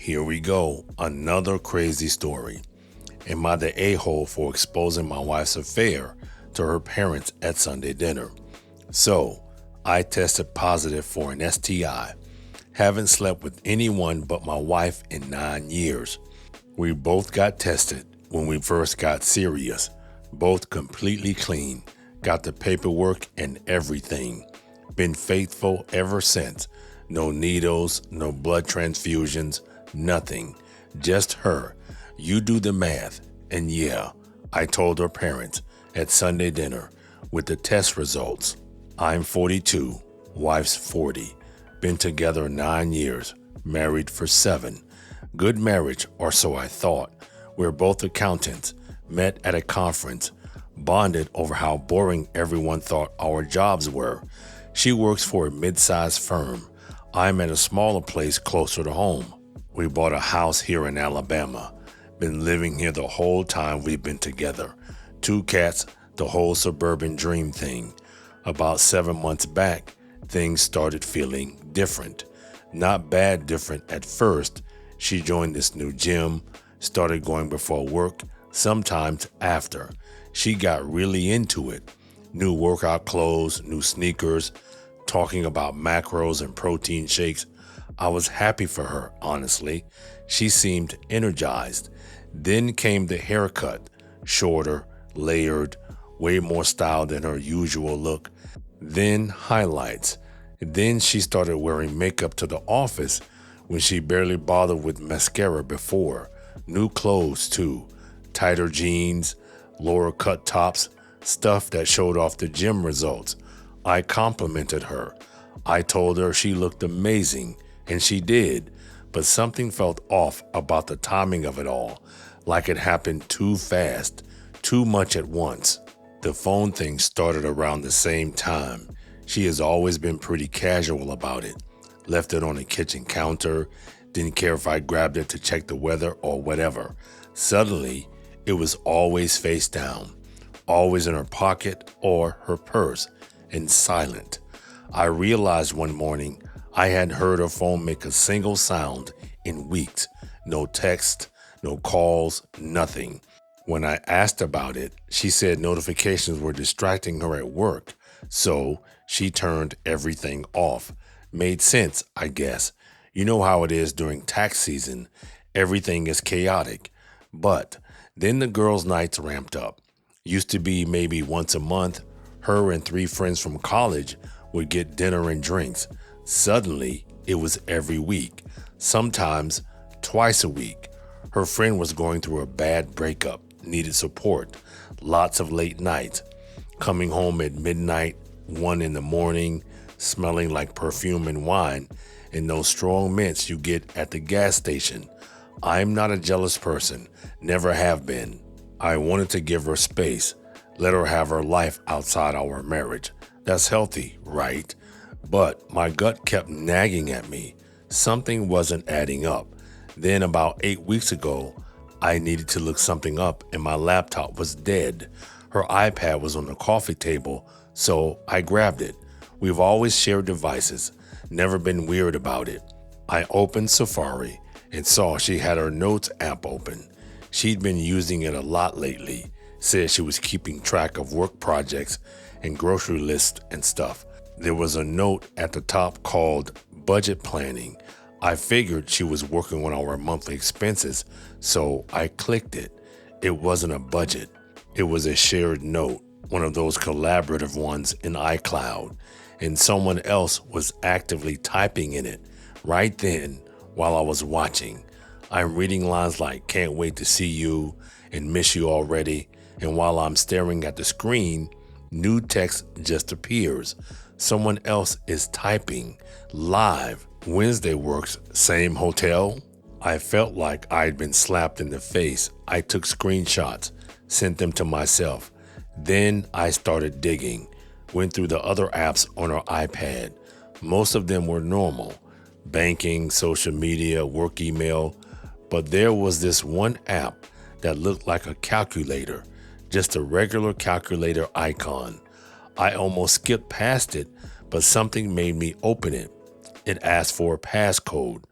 Here we go, another crazy story. Am I the a-hole for exposing my wife's affair to her parents at Sunday dinner? So, I tested positive for an STI. Haven't slept with anyone but my wife in 9 years. We both got tested when we first got serious. Both completely clean. Got the paperwork and everything. Been faithful ever since. No needles, no blood transfusions, nothing. Just her. You do the math. And yeah, I told her parents at Sunday dinner with the test results. I'm 42, wife's 40. Been together 9 years, married for 7. Good marriage, or so I thought. We're both accountants, met at a conference, bonded over how boring everyone thought our jobs were. She works for a mid-sized firm. I'm at a smaller place closer to home. We bought a house here in Alabama. Been living here the whole time we've been together. 2 cats, the whole suburban dream thing. About 7 months back, things started feeling different. Not bad different at first. She joined this new gym, started going before work, sometimes after. She got really into it. New workout clothes, new sneakers, talking about macros and protein shakes. I was happy for her, honestly. She seemed energized. Then came the haircut, shorter, layered, way more style than her usual look. Then highlights. Then she started wearing makeup to the office when she barely bothered with mascara before. New clothes too, tighter jeans, lower cut tops, stuff that showed off the gym results. I complimented her. I told her she looked amazing, and she did, but something felt off about the timing of it all, like it happened too fast, too much at once. The phone thing started around the same time. She has always been pretty casual about it. Left it on the kitchen counter, didn't care if I grabbed it to check the weather or whatever. Suddenly, it was always face down, always in her pocket or her purse, and silent. I realized one morning I hadn't heard her phone make a single sound in weeks. No text, no calls, nothing. When I asked about it, she said notifications were distracting her at work, so she turned everything off. Made sense, I guess. You know how it is during tax season. Everything is chaotic. But then the girls' nights ramped up. Used to be maybe once a month. Her and 3 friends from college would get dinner and drinks. Suddenly, it was every week, sometimes twice a week. Her friend was going through a bad breakup, needed support, lots of late nights, coming home at midnight, 1 in the morning, smelling like perfume and wine, and those strong mints you get at the gas station. I'm not a jealous person, never have been. I wanted to give her space, let her have her life outside our marriage. That's healthy, right? But my gut kept nagging at me. Something wasn't adding up. Then about 8 weeks ago, I needed to look something up and my laptop was dead. Her iPad was on the coffee table, so I grabbed it. We've always shared devices, never been weird about it. I opened Safari and saw she had her Notes app open. She'd been using it a lot lately, said she was keeping track of work projects and grocery lists and stuff. There was a note at the top called budget planning. I figured she was working on our monthly expenses, so I clicked it. It wasn't a budget. It was a shared note, one of those collaborative ones in iCloud, and someone else was actively typing in it right then while I was watching. I'm reading lines like "can't wait to see you" and "miss you already," and while I'm staring at the screen, new text just appears. Someone else is typing live. Wednesday works, same hotel. I felt like I'd been slapped in the face. I took screenshots, sent them to myself. Then I started digging, went through the other apps on her iPad. Most of them were normal, banking, social media, work email, but there was this one app that looked like a calculator, just a regular calculator icon. I almost skipped past it, but something made me open it. It asked for a passcode.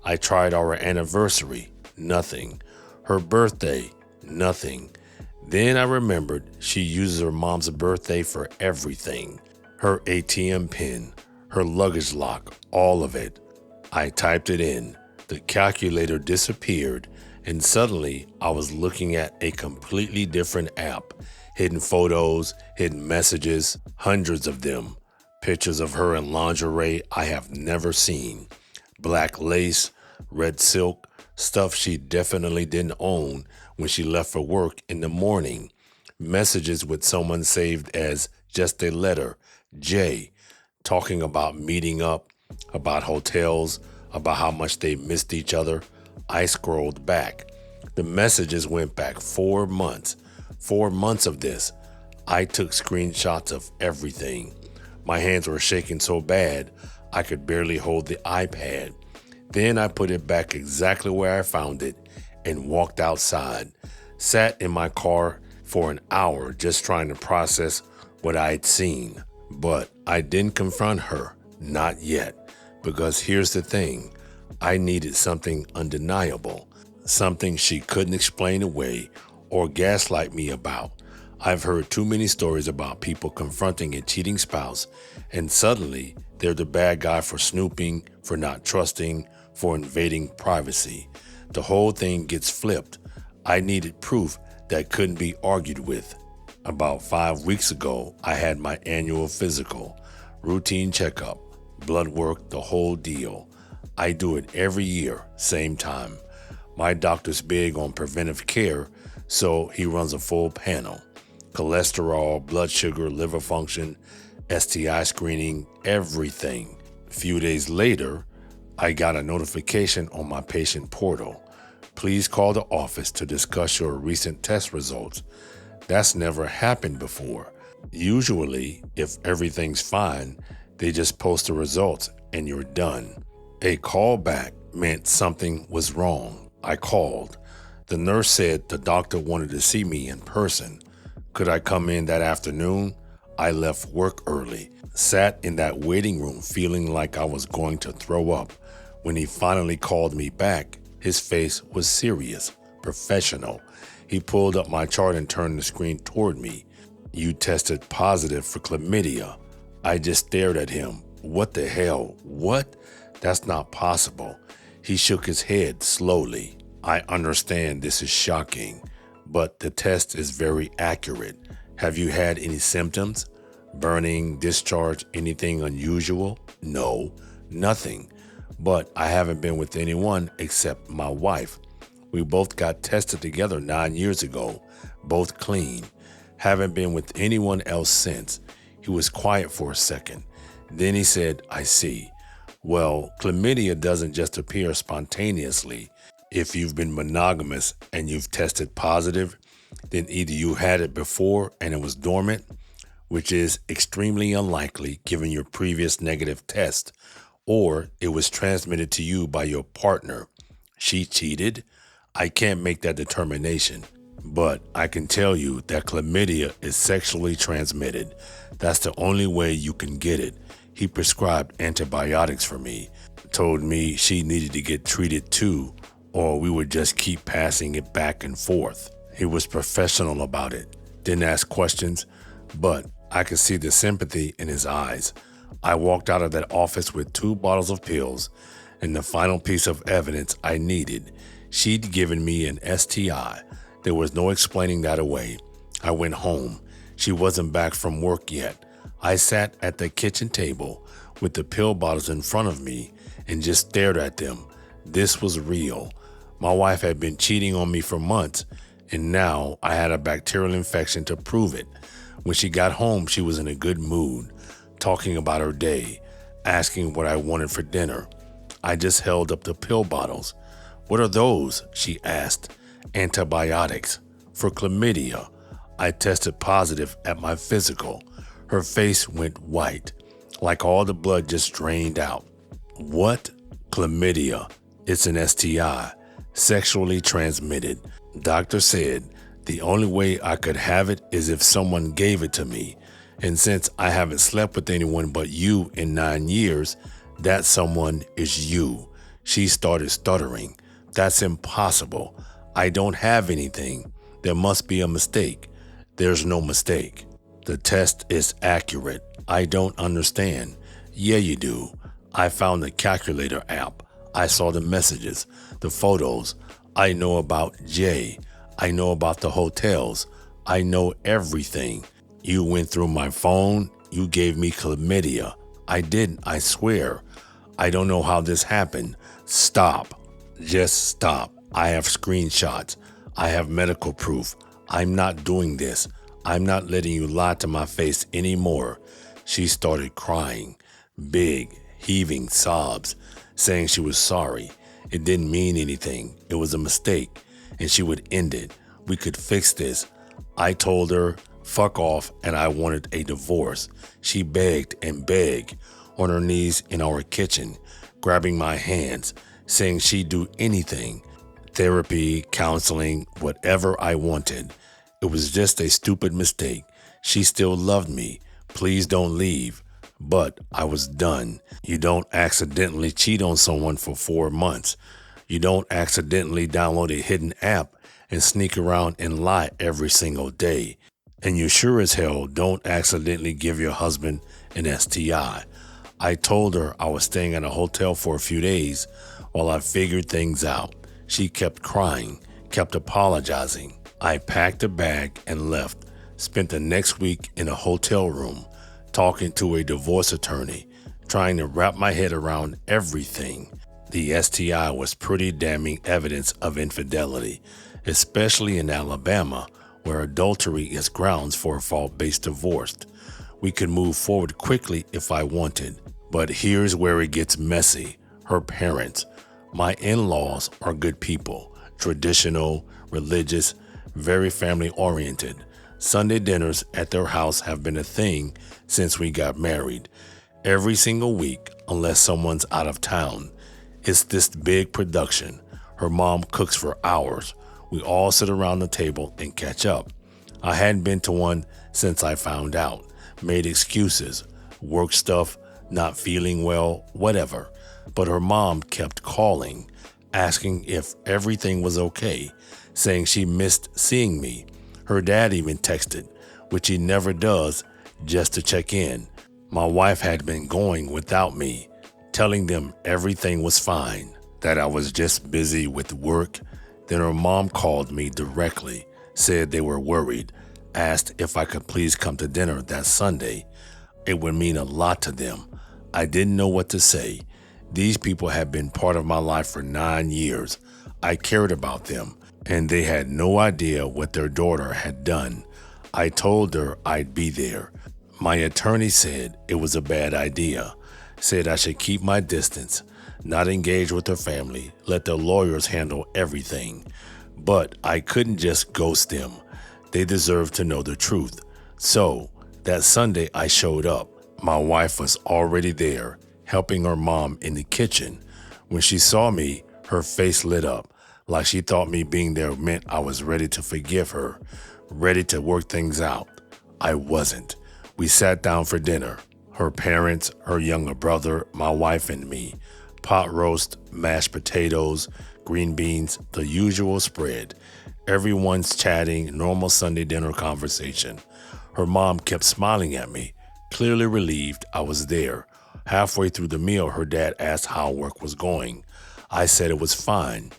I tried our anniversary, nothing. Her birthday, nothing. Then I remembered she uses her mom's birthday for everything. Her ATM pin, her luggage lock, all of it. I typed it in. The calculator disappeared, and suddenly I was looking at a completely different app. Hidden photos, hidden messages, hundreds of them. Pictures of her in lingerie I have never seen. Black lace, red silk, stuff she definitely didn't own when she left for work in the morning. Messages with someone saved as just a letter, J, talking about meeting up, about hotels, about how much they missed each other. I scrolled back. The messages went back 4 months. 4 months of this. I took screenshots of everything. My hands were shaking so bad I could barely hold the iPad. Then I put it back exactly where I found it and walked outside. Sat in my car for an hour just trying to process what I'd seen. But I didn't confront her, not yet. Because here's the thing, I needed something undeniable, something she couldn't explain away or gaslight me about. I've heard too many stories about people confronting a cheating spouse, and suddenly they're the bad guy for snooping, for not trusting, for invading privacy. The whole thing gets flipped. I needed proof that couldn't be argued with. About 5 weeks ago, I had my annual physical, routine checkup. Blood work, the whole deal. I do it every year, same time. My doctor's big on preventive care, so he runs a full panel. Cholesterol, blood sugar, liver function, STI screening, everything. A few days later, I got a notification on my patient portal. Please call the office to discuss your recent test results. That's never happened before. Usually, if everything's fine, they just post the results and you're done. A call back meant something was wrong. I called. The nurse said the doctor wanted to see me in person. Could I come in that afternoon? I left work early, sat in that waiting room feeling like I was going to throw up. When he finally called me back, his face was serious, professional. He pulled up my chart and turned the screen toward me. You tested positive for chlamydia. I just stared at him. What the hell? What? That's not possible. He shook his head slowly. I understand this is shocking, but the test is very accurate. Have you had any symptoms? Burning, discharge, anything unusual? No, nothing. But I haven't been with anyone except my wife. We both got tested together 9 years ago, both clean. Haven't been with anyone else since. He was quiet for a second. Then he said, I see. Well, chlamydia doesn't just appear spontaneously. If you've been monogamous and you've tested positive, then either you had it before and it was dormant, which is extremely unlikely given your previous negative test, or it was transmitted to you by your partner. She cheated? I can't make that determination. But I can tell you that chlamydia is sexually transmitted. That's the only way you can get it. He prescribed antibiotics for me, told me she needed to get treated too, or we would just keep passing it back and forth. He was professional about it, didn't ask questions, but I could see the sympathy in his eyes. I walked out of that office with 2 bottles of pills and the final piece of evidence I needed. She'd given me an STI. There was no explaining that away. I went home. She wasn't back from work yet. I sat at the kitchen table with the pill bottles in front of me and just stared at them. This was real. My wife had been cheating on me for months, and now I had a bacterial infection to prove it. When she got home, she was in a good mood, talking about her day, asking what I wanted for dinner. I just held up the pill bottles. What are those? She asked. Antibiotics for chlamydia. I tested positive at my physical. Her face went white, like all the blood just drained out. What? Chlamydia. It's an STI, sexually transmitted. Doctor said the only way I could have it is if someone gave it to me. And since I haven't slept with anyone but you in 9 years, that someone is you. She started stuttering. That's impossible. I don't have anything. There must be a mistake. There's no mistake. The test is accurate. I don't understand. Yeah, you do. I found the calculator app. I saw the messages, the photos. I know about Jay. I know about the hotels. I know everything. You went through my phone. You gave me chlamydia. I didn't, I swear. I don't know how this happened. Stop. Just stop. I have screenshots. I have medical proof. I'm not doing this. I'm not letting you lie to my face anymore. She started crying, big, heaving sobs, saying she was sorry. It didn't mean anything. It was a mistake, and she would end it. We could fix this. I told her, fuck off, and I wanted a divorce. She begged and begged on her knees in our kitchen, grabbing my hands, saying she'd do anything. Therapy, counseling, whatever I wanted. It was just a stupid mistake. She still loved me. Please don't leave. But I was done. You don't accidentally cheat on someone for 4 months. You don't accidentally download a hidden app and sneak around and lie every single day. And you sure as hell don't accidentally give your husband an STI. I told her I was staying at a hotel for a few days while I figured things out. She kept crying, kept apologizing. I packed a bag and left. Spent the next week in a hotel room, talking to a divorce attorney, trying to wrap my head around everything. The STI was pretty damning evidence of infidelity, especially in Alabama, where adultery is grounds for a fault-based divorce. We could move forward quickly if I wanted, but here's where it gets messy. Her parents. My in-laws are good people, traditional, religious, very family-oriented. Sunday dinners at their house have been a thing since we got married. Every single week, unless someone's out of town. It's this big production. Her mom cooks for hours. We all sit around the table and catch up. I hadn't been to one since I found out. Made excuses, work stuff, not feeling well, whatever. But her mom kept calling, asking if everything was okay, saying she missed seeing me. Her dad even texted, which he never does, just to check in. My wife had been going without me, telling them everything was fine, that I was just busy with work. Then her mom called me directly, said they were worried, asked if I could please come to dinner that Sunday. It would mean a lot to them. I didn't know what to say. These people had been part of my life for 9 years. I cared about them, and they had no idea what their daughter had done. I told her I'd be there. My attorney said it was a bad idea, said I should keep my distance, not engage with her family, let their lawyers handle everything. But I couldn't just ghost them. They deserved to know the truth. So that Sunday I showed up. My wife was already there, helping her mom in the kitchen. When she saw me, her face lit up, like she thought me being there meant I was ready to forgive her, ready to work things out. I wasn't. We sat down for dinner. Her parents, her younger brother, my wife, and me. Pot roast, mashed potatoes, green beans, the usual spread. Everyone's chatting, normal Sunday dinner conversation. Her mom kept smiling at me, clearly relieved I was there. Halfway through the meal, her dad asked how work was going. I said it was fine.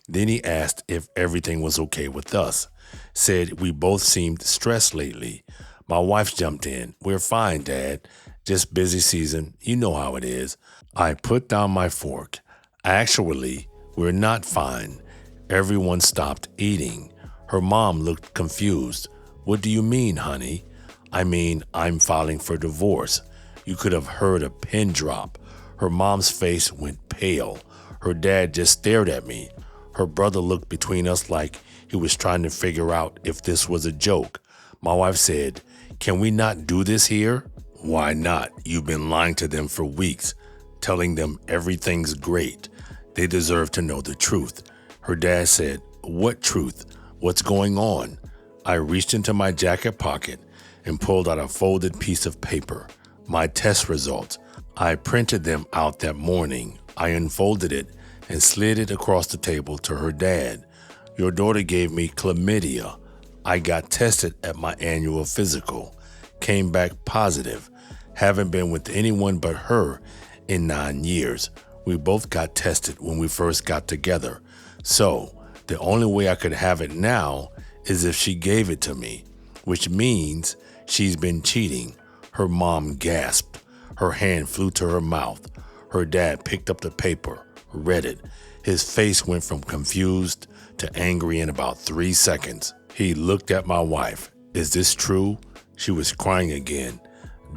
Then he asked if everything was okay with us. Said we both seemed stressed lately. My wife jumped in. We're fine, Dad. Just busy season. You know how it is. I put down my fork. Actually, we're not fine. Everyone stopped eating. Her mom looked confused. What do you mean, honey? I mean, I'm filing for divorce. You could have heard a pin drop. Her mom's face went pale. Her dad just stared at me. Her brother looked between us like he was trying to figure out if this was a joke. My wife said, "Can we not do this here?" "Why not? You've been lying to them for weeks, telling them everything's great. They deserve to know the truth." Her dad said, "What truth? What's going on?" I reached into my jacket pocket and pulled out a folded piece of paper. My test results. I printed them out that morning. I unfolded it, and slid it across the table to her dad. Your daughter gave me chlamydia. I got tested at my annual physical. Came back positive. Haven't been with anyone but her in 9 years. We both got tested when we first got together. So the only way I could have it now is if she gave it to me, which means she's been cheating. Her mom gasped. Her hand flew to her mouth. Her dad picked up the paper, read it. His face went from confused to angry in about 3 seconds. He looked at my wife. Is this true? She was crying again.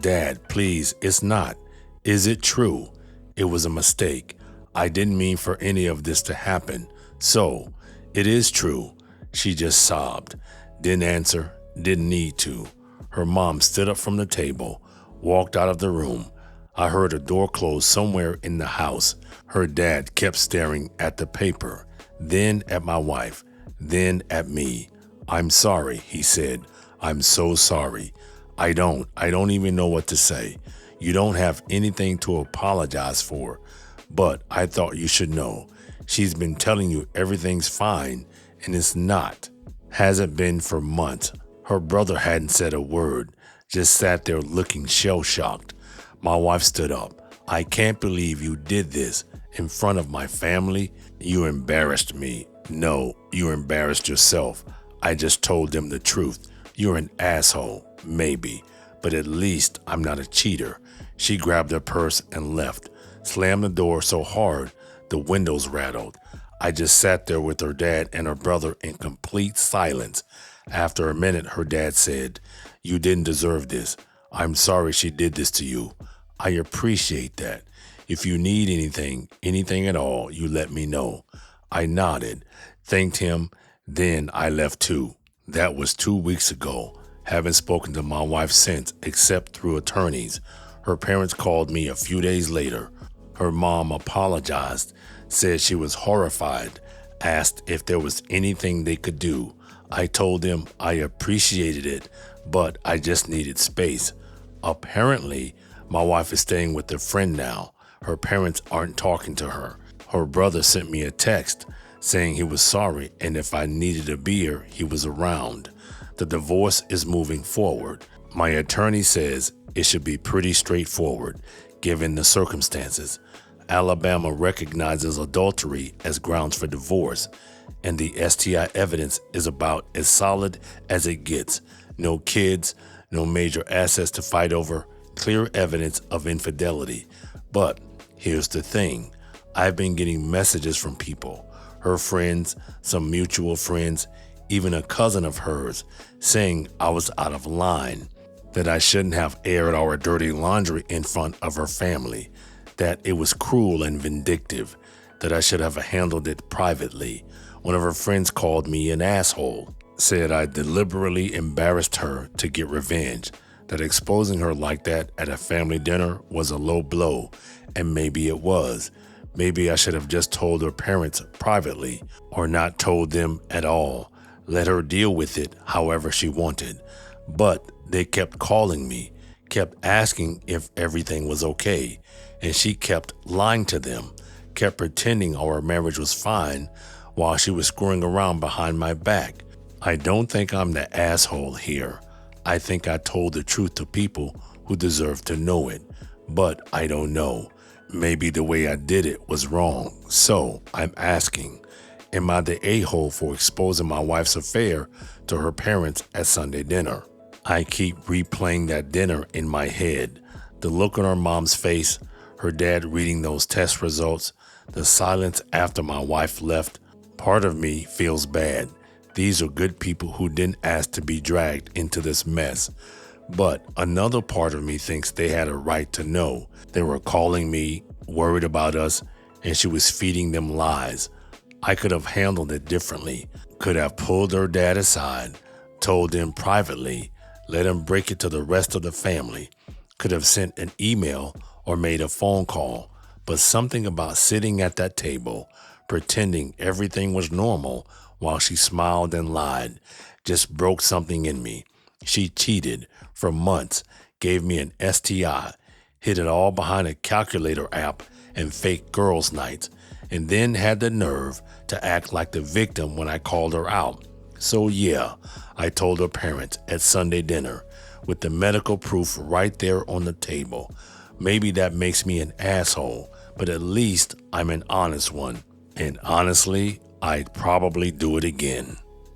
Dad, please, it's not. Is it true? It was a mistake. I didn't mean for any of this to happen. So, it is true. She just sobbed. Didn't answer, didn't need to. Her mom stood up from the table, walked out of the room. I heard a door close somewhere in the house. Her dad kept staring at the paper, then at my wife, then at me. I'm sorry, he said. I'm so sorry. I don't even know what to say. You don't have anything to apologize for, but I thought you should know. She's been telling you everything's fine, and it's not. Hasn't been for months. Her brother hadn't said a word, just sat there looking shell-shocked. My wife stood up. I can't believe you did this in front of my family. You embarrassed me. No, you embarrassed yourself. I just told them the truth. You're an asshole, maybe, but at least I'm not a cheater. She grabbed her purse and left, slammed the door so hard the windows rattled. I just sat there with her dad and her brother in complete silence. After a minute, her dad said, You didn't deserve this. I'm sorry she did this to you. I appreciate that. If you need anything at all, you let me know. I nodded, thanked him, then I left too. That was 2 weeks ago. Haven't spoken to my wife since, except through attorneys. Her parents called me a few days later. Her mom apologized, said she was horrified, asked if there was anything they could do. I told them I appreciated it, but I just needed space. Apparently, my wife is staying with a friend now. Her parents aren't talking to her. Her brother sent me a text saying he was sorry and if I needed a beer, he was around. The divorce is moving forward. My attorney says it should be pretty straightforward, given the circumstances. Alabama recognizes adultery as grounds for divorce, and the STI evidence is about as solid as it gets. No kids, no major assets to fight over, clear evidence of infidelity. But here's the thing. I've been getting messages from people, her friends, some mutual friends, even a cousin of hers, saying I was out of line, that I shouldn't have aired our dirty laundry in front of her family, that it was cruel and vindictive, that I should have handled it privately. One of her friends called me an asshole, said I deliberately embarrassed her to get revenge, that exposing her like that at a family dinner was a low blow, and maybe it was. Maybe I should have just told her parents privately, or not told them at all, let her deal with it however she wanted. But they kept calling me, kept asking if everything was okay, and she kept lying to them, kept pretending our marriage was fine while she was screwing around behind my back. I don't think I'm the asshole here. I think I told the truth to people who deserve to know it, but I don't know. Maybe the way I did it was wrong. So I'm asking, am I the a-hole for exposing my wife's affair to her parents at Sunday dinner? I keep replaying that dinner in my head. The look on her mom's face, her dad reading those test results, the silence after my wife left. Part of me feels bad. These are good people who didn't ask to be dragged into this mess. But another part of me thinks they had a right to know. They were calling me, worried about us, and she was feeding them lies. I could have handled it differently. Could have pulled her dad aside, told them privately, let him break it to the rest of the family. Could have sent an email or made a phone call. But something about sitting at that table, pretending everything was normal while she smiled and lied, just broke something in me. She cheated for months, gave me an STI, hid it all behind a calculator app and fake girls' nights, and then had the nerve to act like the victim when I called her out. So yeah, I told her parents at Sunday dinner with the medical proof right there on the table. Maybe that makes me an asshole, but at least I'm an honest one. And honestly, I'd probably do it again.